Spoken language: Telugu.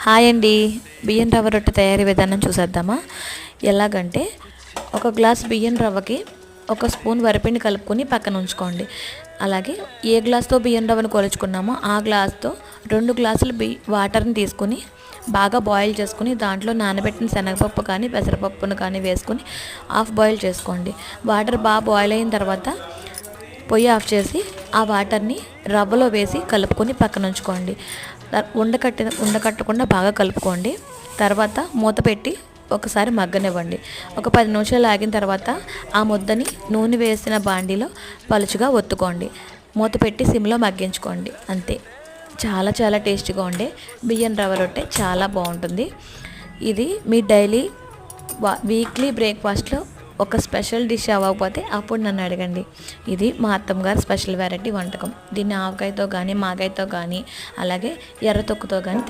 హాయ్ అండి. బియ్యం రవ్వ రొట్టె తయారీ విధానం చూసేద్దామా? ఎలాగంటే ఒక గ్లాస్ బియ్యం రవ్వకి ఒక స్పూన్ వరిపిండి కలుపుకొని పక్కన ఉంచుకోండి. అలాగే ఏ గ్లాస్తో బియ్యం రవ్వను కొలుచుకున్నామో ఆ గ్లాస్తో 2 గ్లాసులు వాటర్ని తీసుకొని బాగా బాయిల్ చేసుకుని దాంట్లో నానబెట్టిన శనగపప్పు కానీ పెసరపప్పును కానీ వేసుకొని హాఫ్ బాయిల్ చేసుకోండి. వాటర్ బాగా బాయిల్ అయిన తర్వాత పొయ్యి ఆఫ్ చేసి ఆ వాటర్ని రవ్వలో వేసి కలుపుకొని పక్కన ఉంచుకోండి. ఉండకట్టకుండా బాగా కలుపుకోండి. తర్వాత మూత పెట్టి ఒకసారి మగ్గనివ్వండి. ఒక 10 నిమిషాలు ఆగిన తర్వాత ఆ ముద్దని నూనె వేసిన బాండీలో పలుచుగా ఒత్తుకోండి. మూత పెట్టి సిమ్లో మగ్గించుకోండి. అంతే. చాలా చాలా టేస్టీగా ఉండే బియ్యం రవ్వ రొట్టె చాలా బాగుంటుంది. ఇది మీ డైలీ వీక్లీ బ్రేక్ఫాస్ట్లో ఒక స్పెషల్ డిష్ అవ్వకపోతే అప్పుడు నన్ను అడగండి. ఇది మా అత్తమ్మగారు స్పెషల్ వెరైటీ వంటకం. దీన్ని ఆవకాయతో కానీ మాగాయతో కానీ అలాగే ఎర్ర తొక్కుతో కానీ